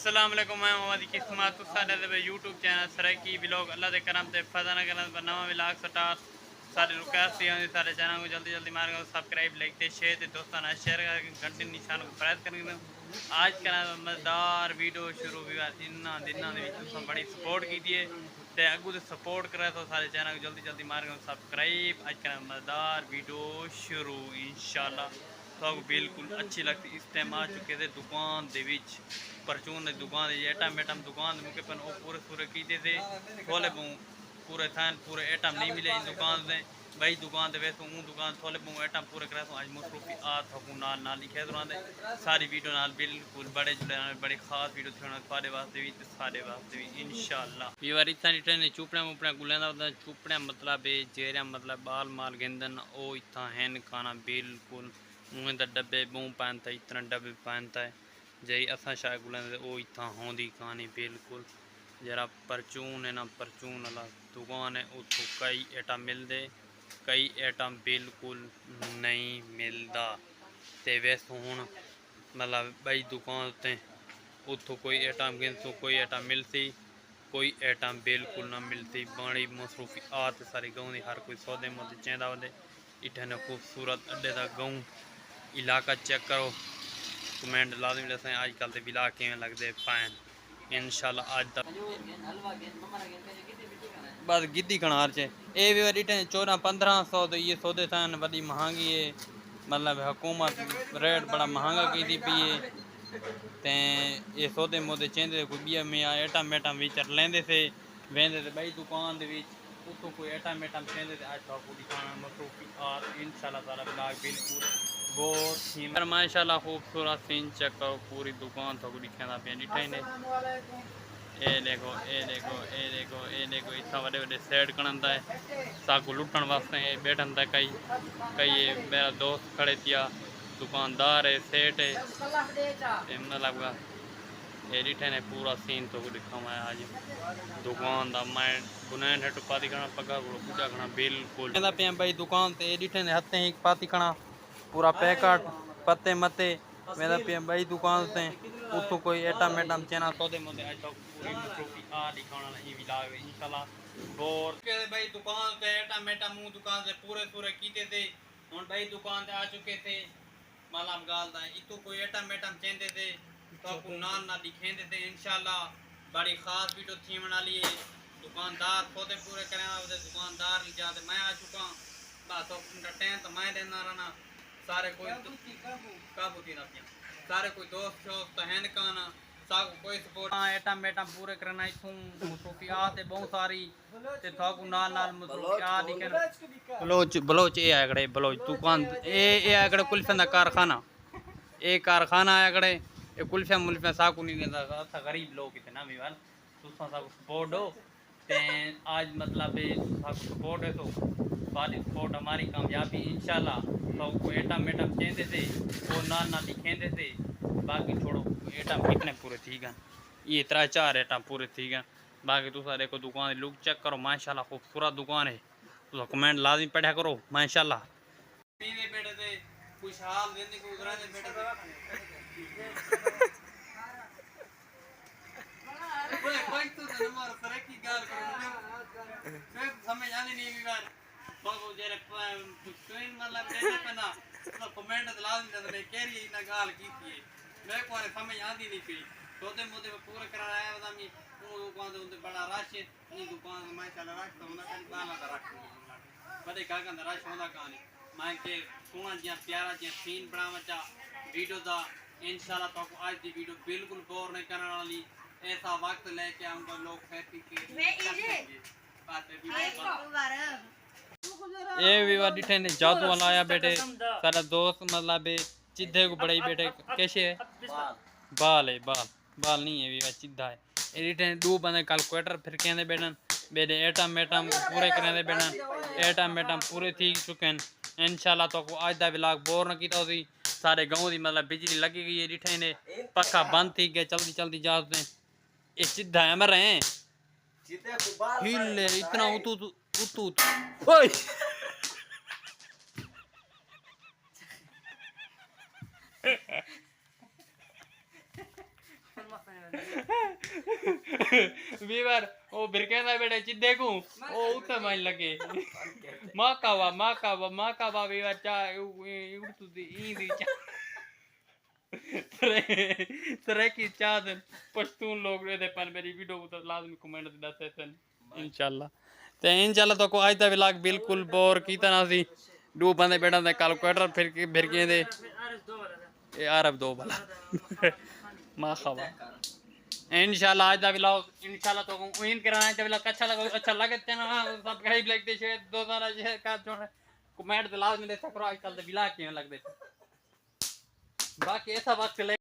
अस्सलाम वालेकुम। मैं मोहम्मद किस्मत साडे यूट्यूब चैनल सरकी ब्लॉग अल्लाह के करम से फजा करम पर नवा ब्लॉग स्टार्ट सारे रिक्वेस्ट है सारे चैनल को जल्दी जल्दी मार सब्सक्राइब लाइक ते शेयर ते दोस्ताना शेयर करके घंटे निशान को प्रेस करके आज का मजेदार वीडियो शुरू हुआ इन्ना दिनों के बड़ी सपोर्ट की है ते अगू तो सपोर्ट करे तो सारे चैनल को जल्दी जल्दी मार सब्सक्राइब। आज का मजेदार वीडियो शुरू इंशाल्लाह तो बिल्कुल अच्छी लगती इस टाइम आ चुके थे दुकान दे विच परचून दुकान एटम एटम दुकान मुके पन वो पूरे पूरे कीते थे थोले पूरे थान पूरे एटम नहीं मिले इन दुकान से भाई दुकान दे वैसे हूँ दुकान थोले बहु एटम पूरे करा आज मसरूफी आ थकू नाल नाल लिखे दुरान सारी वीडियो नाल बिल्कुल बड़े जुड़े बड़े खास वीडियो थे सारे वास्ते भी सारे वास्ते भी इंशाल्लाह ये बार इतना ट्रेन चुपड़े मुपड़े गुलेंदा चुपड़े मतलब जेरिया मतलब बाल माल गेंदन ओ इतना हैन खाना बिल्कुल मुँह तो डब्बे मुँह पहनता है इतना डब्बे पहनता है जई असा शायद गुलेंदे ओ इतना होंदी कहानी बिल्कुल जरा परचून है ना परचून वाला दुकान है उतो कई आइटम मिलते कई आइटम बिल्कुल नहीं मिलता ते वैसे हूँ मतलब बई दुकान उत्ते उतो कोई आइटम गिनसो कोई आइटम मिलती कोई आइटम बिल्कुल ना मिलती बड़ी मसरूफी आत सारी गाँव की हर कोई सौदे मोदे चेंदा वे इतने खूबसूरत अड्डे का गाँव इलाका चेक करो कमेंट लाजमी दसें आजकल के ब्लॉग किमें लगते पैन इंशाल्लाह आज तक बस गिद्दी कनार च ये भी वारी 1400-1500 तो ये सौदे सन बड़ी महंगी है मतलब हुकूमत रेट बड़ा महंगा की पी है ते ये सौदे मोदे चेंदे कोई बिया में आइटम एटम विच लेंदे थे वेंदे थे बई दुकान दे विच उतो कोई आइटम एटम चेंदे थे आज तक दिखाना मसरूफी और इंशाल्लाह ताला ब्लॉग बिल्कुल बहुत ही माशाल्लाह खूबसूरत सीन चेक करो पूरी दुकान तो दिखाना पे डिठाई ने ए देखो ए देखो ए देखो ए देखो इतना बड़े बड़े सेट करता है साकू लुटन वास्ते बैठन था कई कई मेरा दोस्त खड़े थिया दुकानदार है सेठ है मतलब ये डिठे ने पूरा सीन तो दिखावा है आज दुकान का मैं बुनैन हेठ पाती खड़ा पगा को पूजा खड़ा बिल्कुल पे भाई दुकान से ये डिठे ने हथे ही पाती खड़ा पूरा पैकेट पत्ते मत्ते मेरा पे भाई दुकान से उतो कोई एटम एटम चेना सौदे मोदे आज तक पूरी मसरूफी आ दिखाना ये भी लाग इंशाल्लाह और के भाई दुकान से एटम एटम मुंह दुकान से पूरे पूरे कीते थे हुन भाई दुकान से आ चुके थे मालम गालदा इतो कोई एटम एटम चेंदे थे तो आपको नाल ना दिखेंदे थे इंशाल्लाह बड़ी खास वीडियो थी बना लिए दुकानदार सौदे पूरे करें दुकानदार जाते मैं आ चुका बस तो टाइम तो मैं देना रहना सारे कोई काबू थी ना सारे कोई दोस्त शोस्त तो हैं काना साग कोई सपोर्ट एटम एटम पूरे करना इथूं मसरूफी आते बहुत सारी ते थाकू नाल नाल मसरूफी आ दिखन बलोच बलोच ए आकड़े बलोच दुकान ए आकड़े कुल्फे दा कारखाना ए कारखाना आकड़े ए कुल्फिया मुल्फिया साकू नहीं देता था गरीब लोग इतना भी वाल तुसा साकू सपोर्ट हो ते आज मतलब साकू सपोर्ट है तो सारी सपोर्ट हमारी कामयाबी इंशाल्लाह तो कोई एटम एटम चेंदे थे वो नाल ना दिखेंदे थे बाकी छोड़ो एटम कितने पूरे ठीक हैं ये 3-4 एटम पूरे ठीक हैं बाकी तुसा देखो दुकान लुक चेक करो माशाल्लाह खूबसूरत दुकान है तो कमेंट लाजमी पढ़ा करो माशाल्लाह बैठे थे खुशहाल जिंदगी गुजराने बैठे थे कोई तो नंबर सरे की गाल करो फिर समझ आनी नहीं भी बार बाबू जरे स्क्रीन मतलब देते पना तो कमेंट लाजमी दे केरी ना गाल की थी मैं को समझ आती नहीं थी तोते मोते पूरे कराया बता मी वो दुकान दे बड़ा रश ये दुकान माशाल्लाह रश तो ना कहीं बाला का रश बड़े काका दा रश होंदा कहानी मैं के सोना जिया प्यारा जिया सीन बनावा चा वीडियो दा इंशाल्लाह तो आज दी वीडियो बिल्कुल बोर नहीं करने वाली ऐसा वक्त लेके आऊंगा लोग फैक्ट्री के ये भी डिठे ने जादू वाला आया बेटे सारा दोस्त मतलब चिद्धे को बड़ाई बेटे कैसे है बाल है बाल बाल नहीं है भी चिद्धा है ये डिठे दो बंदे कैलकुलेटर फिर कहते बैठन बेटे एटम एटम पूरे करें बैठन एटम एटम पूरे थी चुके हैं इंशाल्लाह तो आज का ब्लॉग बोर न किया सी सारे गाँव की मतलब बिजली लगी गई है डिठे ने पक्का बंद थी गए चलती चलती जाते ये चिद्धा है मर रहे हिले इतना उतू उतू ओए ਵੀਰ ਉਹ ਬਿਰਕੇ ਦਾ ਬੇਟੇ ਚਿੱਦੇ ਕੋ ਉਹ ਉੱਤੇ ਮਨ ਲਗੇ ਮਾਕਾਵਾ ਵੀਰ ਚਾ ਇਹ ਤੁਦੀ ਦੀ ਚਾ ਤਰੇ की चाद पश्तून लोग दे पर मेरी वीडियो तो लाजमी कमेंट दे दसे थे इंशाल्लाह ते इंशाल्लाह तो को आज दा व्लॉग बिल्कुल बोर की तरह सी दो बंदे बैठा दे कैलकुलेटर फिर के दे ये अरब दो वाला मां खावा इंशाल्लाह आज दा व्लॉग इंशाल्लाह तो उम्मीद कराना है व्लॉग अच्छा लगे तना सब्सक्राइब लाइक दे शेयर दो सारा शेयर कर जो कमेंट लाजमी दे सकरो आजकल दे व्लॉग क्यों लगदे बाकी ऐसा वक्त